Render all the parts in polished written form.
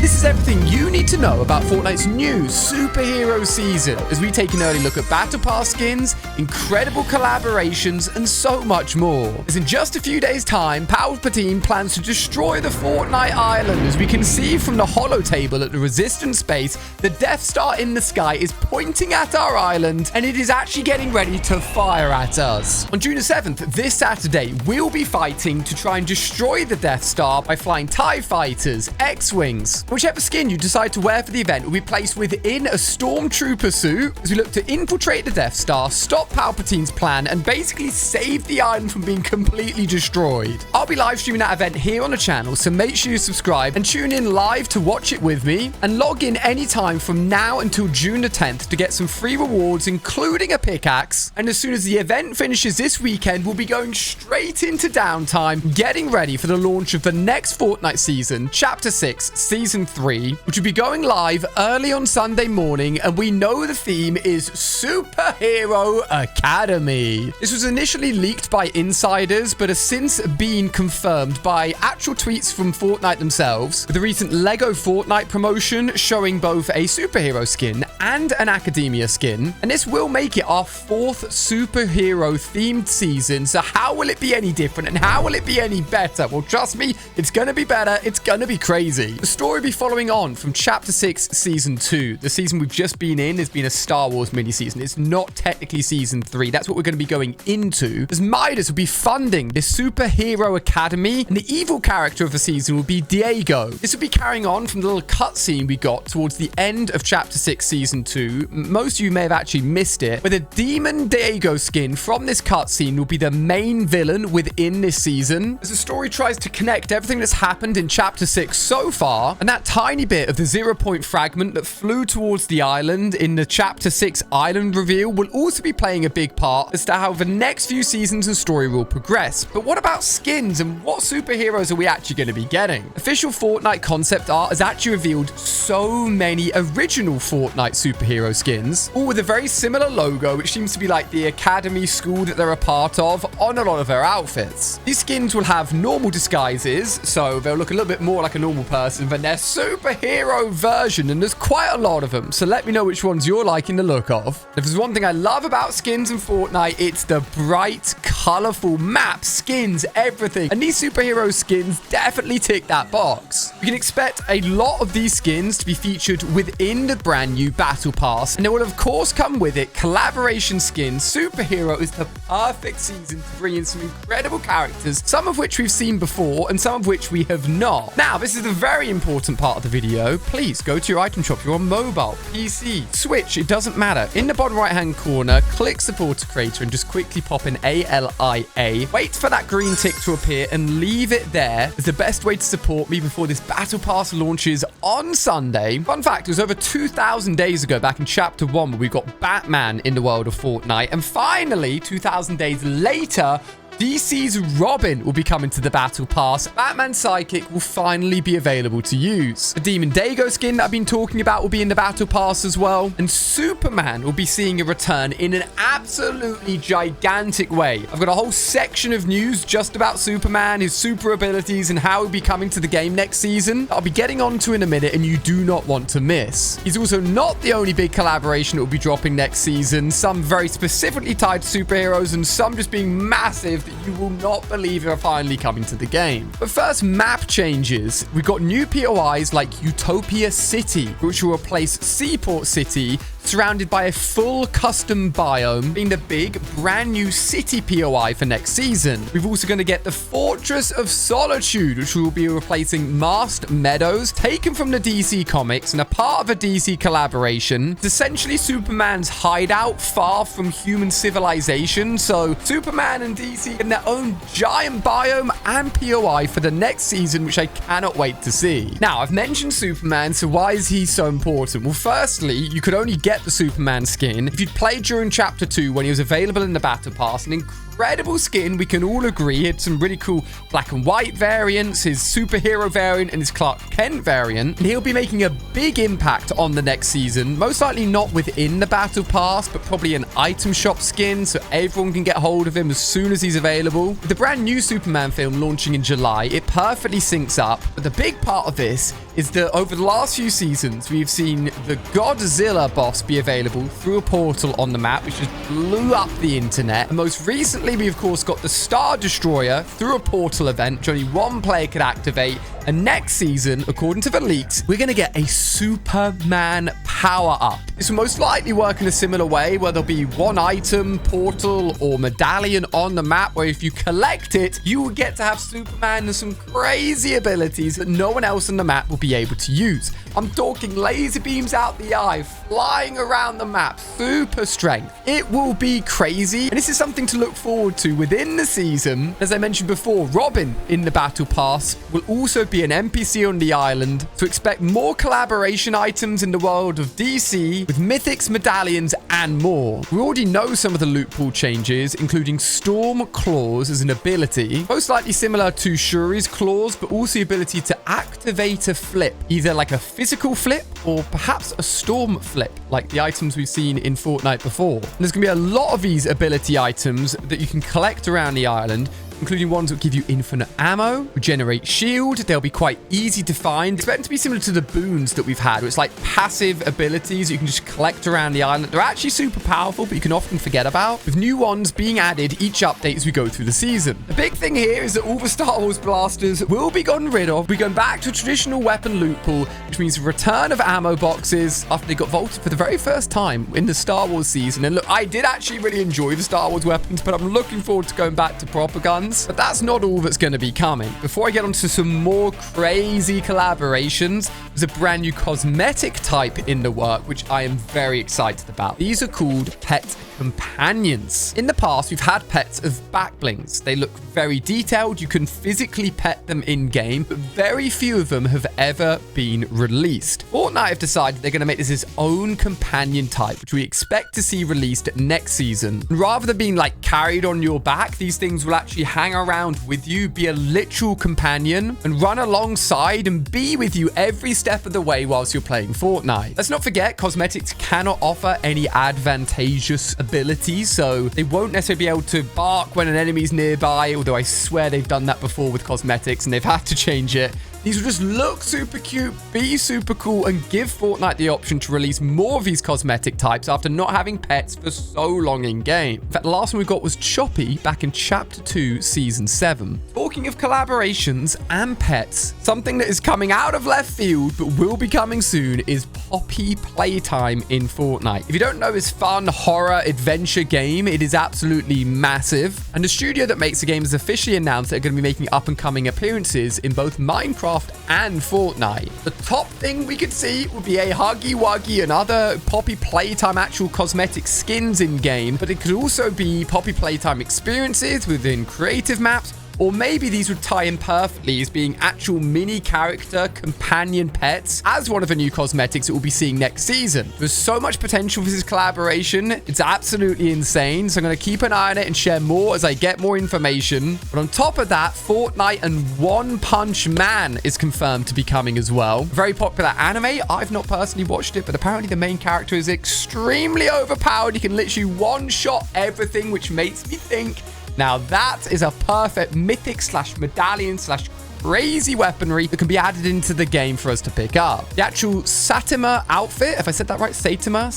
This is everything you need to know about Fortnite's new superhero season, as we take an early look at Battle Pass skins, incredible collaborations, and so much more. As in just a few days' time, Palpatine plans to destroy the Fortnite island. As we can see from the holo table at the Resistance base, the Death Star in the sky is pointing at our island, and it is actually getting ready to fire at us. On June 7th, this Saturday, we'll be fighting to try and destroy the Death Star by flying TIE fighters, X-Wings. Whichever skin you decide to wear for the event will be placed within a Stormtrooper suit as we look to infiltrate the Death Star, stop Palpatine's plan, and basically save the island from being completely destroyed. I'll be live streaming that event here on the channel, so make sure you subscribe and tune in live to watch it with me, and log in anytime from now until June the 10th to get some free rewards, including a pickaxe. And as soon as the event finishes this weekend, we'll be going straight into downtime, getting ready for the launch of the next Fortnite season, Chapter 6, Season 3, which will be going live early on Sunday morning, and we know the theme is Superhero Academy. This was initially leaked by insiders, but has since been confirmed by actual tweets from Fortnite themselves, with the recent LEGO Fortnite promotion showing both a superhero skin and an academia skin, and this will make it our 4th superhero themed season. So how will it be any different, and how will it be any better? Well, trust me, it's gonna be better. It's gonna be crazy. The story will be following on from Chapter 6 Season 2. The season we've just been in has been a Star Wars mini-season. It's not technically Season 3. That's what we're going to be going into, as Midas will be funding this Superhero Academy, and the evil character of the season will be Diego. This will be carrying on from the little cutscene we got towards the end of Chapter 6 Season 2. Most of you may have actually missed it, where the Demon Diego skin from this cutscene will be the main villain within this season, as the story tries to connect everything that's happened in Chapter 6 so far, and that tiny bit of the 0-point fragment that flew towards the island in the Chapter 6 island reveal will also be playing a big part as to how the next few seasons and story will progress. But what about skins, and what superheroes are we actually going to be getting? Official Fortnite concept art has actually revealed so many original Fortnite superhero skins, all with a very similar logo, which seems to be like the academy school that they're a part of, on a lot of their outfits. These skins will have normal disguises, so they'll look a little bit more like a normal person than their superhero version, and there's quite a lot of them, so let me know which ones you're liking the look of. If there's one thing I love about skins in Fortnite, it's the bright, colorful maps, skins, everything, and these superhero skins definitely tick that box. You can expect a lot of these skins to be featured within the brand new Battle Pass, and there will of course come with it collaboration skins. Superhero is the perfect season to bring in some incredible characters, some of which we've seen before and some of which we have not. Now, this is the very important part of the video. Please go to your item shop. You're on mobile, PC, Switch, it doesn't matter. In the bottom right hand corner, click support a creator and just quickly pop in ALIA. Wait for that green tick to appear and leave it there, as the best way to support me before this Battle Pass launches on Sunday. Fun fact, it was over 2,000 days ago, back in Chapter 1, where we got Batman in the world of Fortnite, and finally 2,000 days later, DC's Robin will be coming to the Battle Pass. Batman's sidekick will finally be available to use. The Demon Diego skin that I've been talking about will be in the Battle Pass as well. And Superman will be seeing a return in an absolutely gigantic way. I've got a whole section of news just about Superman, his super abilities, and how he'll be coming to the game next season. I'll be getting onto in a minute, and you do not want to miss. He's also not the only big collaboration that will be dropping next season. Some very specifically tied to superheroes, and some just being massive that you will not believe are finally coming to the game. But first, map changes. We've got new POIs like Utopia City, which will replace Seaport City, surrounded by a full custom biome, being the big brand new city POI for next season. We're also going to get the Fortress of Solitude, which will be replacing Masked Meadows, taken from the DC comics and a part of a DC collaboration. It's essentially Superman's hideout far from human civilization, so Superman and DC in their own giant biome and POI for the next season, which I cannot wait to see. Now, I've mentioned Superman, so why is he so important? Well, firstly, you could only get the Superman skin if you'd played during Chapter 2 when he was available in the Battle Pass, an incredible incredible skin. We can all agree it's some really cool black and white variants, his superhero variant and his Clark Kent variant. And he'll be making a big impact on the next season, most likely not within the Battle Pass, but probably an item shop skin so everyone can get hold of him as soon as he's available. With the brand new Superman film launching in July, it perfectly syncs up. But the big part of this is that over the last few seasons, we've seen the Godzilla boss be available through a portal on the map, which just blew up the internet. And most recently, we of course got the Star Destroyer through a portal event, which only one player could activate. And next season, according to the leaks, we're going to get a Superman power-up. This will most likely work in a similar way, where there'll be one item, portal, or medallion on the map, where if you collect it, you will get to have Superman and some crazy abilities that no one else on the map will be able to use. I'm talking laser beams out the eye, flying around the map, super strength. It will be crazy, and this is something to look forward to within the season. As I mentioned before, Robin in the Battle Pass will also be an NPC on the island, so expect more collaboration items in the world of DC with mythics, medallions, and more. We already know some of the loot pool changes, including Storm Claws as an ability, most likely similar to Shuri's Claws, but also the ability to activate a flip, either like a physical flip or perhaps a storm flip, like the items we've seen in Fortnite before. And there's going to be a lot of these ability items that you can collect around the island, including ones that give you infinite ammo, regenerate shield. They'll be quite easy to find. Expect them to be similar to the boons that we've had, where it's like passive abilities that you can just collect around the island. They're actually super powerful, but you can often forget about, with new ones being added each update as we go through the season. The big thing here is that all the Star Wars blasters will be gotten rid of. We're going back to a traditional weapon loot pool, which means the return of ammo boxes after they got vaulted for the very first time in the Star Wars season. And look, I did actually really enjoy the Star Wars weapons, but I'm looking forward to going back to proper guns. But that's not all that's going to be coming. Before I get onto some more crazy collaborations, there's a brand new cosmetic type in the work, which I am very excited about. These are called pet companions. In the past, we've had pets of backblings. They look very detailed. You can physically pet them in-game, but very few of them have ever been released. Fortnite have decided they're going to make this its own companion type, which we expect to see released next season. And rather than being like carried on your back, these things will actually hang around with you, be a literal companion, and run alongside and be with you every step of the way whilst you're playing Fortnite. Let's not forget, cosmetics cannot offer any advantageous abilities, so they won't necessarily be able to bark when an enemy's nearby, although I swear they've done that before with cosmetics and they've had to change it. These will just look super cute, be super cool, and give Fortnite the option to release more of these cosmetic types after not having pets for so long in game. In fact, the last one we got was Choppy back in Chapter 2, Season 7. Talking of collaborations and pets, something that is coming out of left field but will be coming soon is Poppy Playtime in Fortnite. If you don't know this fun horror adventure game, it is absolutely massive. And the studio that makes the game has officially announced they're going to be making up-and-coming appearances in both Minecraft and Fortnite. The top thing we could see would be a Huggy Wuggy and other Poppy Playtime actual cosmetic skins in-game, but it could also be Poppy Playtime experiences within creative maps, or maybe these would tie in perfectly as being actual mini character companion pets as one of the new cosmetics that we'll be seeing next season. There's so much potential for this collaboration. It's absolutely insane. So I'm going to keep an eye on it and share more as I get more information. But on top of that, Fortnite and One Punch Man is confirmed to be coming as well. Very popular anime. I've not personally watched it, but apparently the main character is extremely overpowered. He can literally one-shot everything, which makes me think now that is a perfect mythic slash medallion slash crazy weaponry that can be added into the game for us to pick up. The actual Saitama outfit, if I said that right, Saitama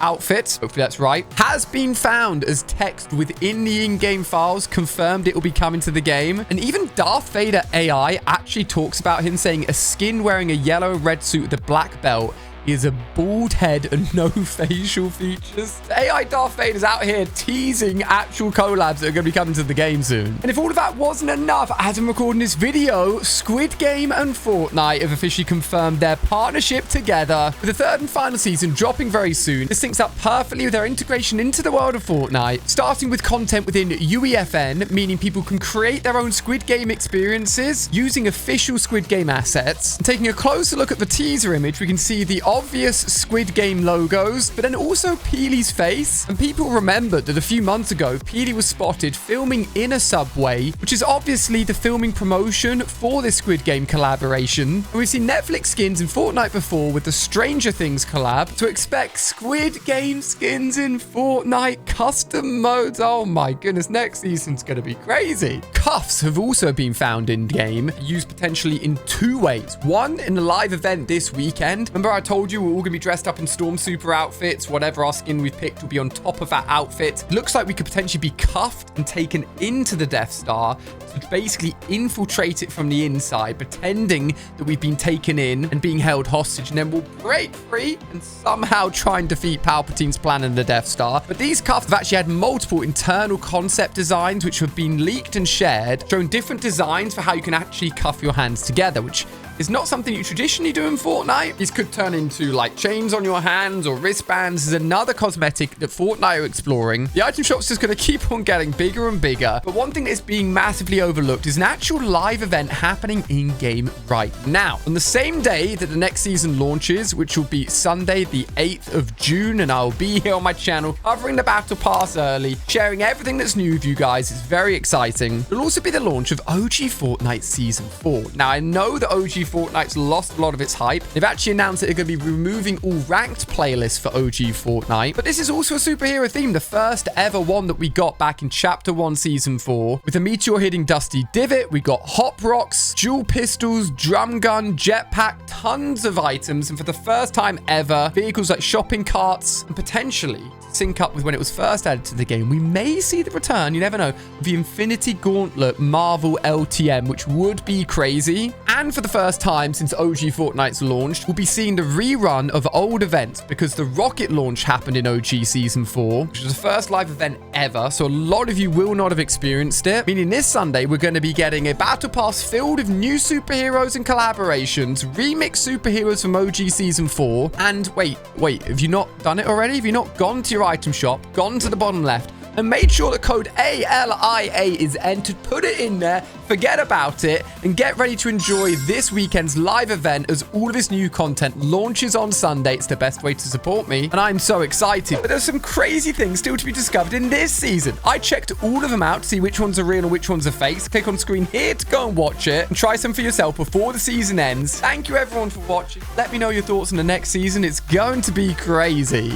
outfit, hopefully that's right, has been found as text within the in-game files, confirmed it will be coming to the game. And even Darth Vader AI actually talks about him saying a skin wearing a yellow red suit with a black belt is a bald head and no facial features. AI Darth Vader's out here teasing actual collabs that are going to be coming to the game soon. And if all of that wasn't enough, as I'm recording this video, Squid Game and Fortnite have officially confirmed their partnership together, with the third and final season dropping very soon. This syncs up perfectly with their integration into the world of Fortnite, starting with content within UEFN, meaning people can create their own Squid Game experiences using official Squid Game assets. And taking a closer look at the teaser image, we can see the obvious Squid Game logos, but then also Peely's face. And people remembered that a few months ago, Peely was spotted filming in a subway, which is obviously the filming promotion for this Squid Game collaboration. And we've seen Netflix skins in Fortnite before with the Stranger Things collab, so expect Squid Game skins in Fortnite custom modes. Oh my goodness, next season's gonna be crazy. Cuffs have also been found in-game, used potentially in 2 ways. One, in the live event this weekend. Remember I told you we're all gonna be dressed up in Storm Super outfits. Whatever our skin we've picked will be on top of that outfit. Looks like we could potentially be cuffed and taken into the Death Star to basically infiltrate it from the inside, pretending that we've been taken in and being held hostage, and then we'll break free and somehow try and defeat Palpatine's plan in the Death Star. But these cuffs have actually had multiple internal concept designs which have been leaked and shared, showing different designs for how you can actually cuff your hands together, which is not something you traditionally do in Fortnite. These could turn into like chains on your hands or wristbands. There's another cosmetic that Fortnite are exploring. The item shop's just going to keep on getting bigger and bigger. But one thing that's being massively overlooked is an actual live event happening in-game right now. On the same day that the next season launches, which will be Sunday, the 8th of June, and I'll be here on my channel covering the Battle Pass early, sharing everything that's new with you guys. It's very exciting. It'll also be the launch of OG Fortnite Season 4. Now, I know that OG Fortnite's lost a lot of its hype. They've actually announced that they're going to be removing all ranked playlists for OG Fortnite. But this is also a superhero theme, the first ever one that we got back in Chapter 1, Season 4. With a meteor hitting Dusty Divot, we got hop rocks, dual pistols, drum gun, jetpack, tons of items. And for the first time ever, vehicles like shopping carts, and potentially sync up with when it was first added to the game, we may see the return, you never know, of the Infinity Gauntlet Marvel LTM, which would be crazy. And for the first time since OG Fortnite's launched, we'll be seeing the rerun of old events, because the rocket launch happened in OG Season 4, which was the first live event ever, so a lot of you will not have experienced it. Meaning this Sunday, we're going to be getting a Battle Pass filled with new superheroes and collaborations, remixed superheroes from OG Season 4, and wait, have you not done it already? Have you not gone to your item shop, gone to the bottom left, and made sure the code ALIA is entered, put it in there, forget about it, and get ready to enjoy this weekend's live event as all of this new content launches on Sunday. It's the best way to support me, and I'm so excited. But there's some crazy things still to be discovered in this season. I checked all of them out to see which ones are real and which ones are fake. Click on screen here to go and watch it, and try some for yourself before the season ends. Thank you everyone for watching. Let me know your thoughts on the next season. It's going to be crazy.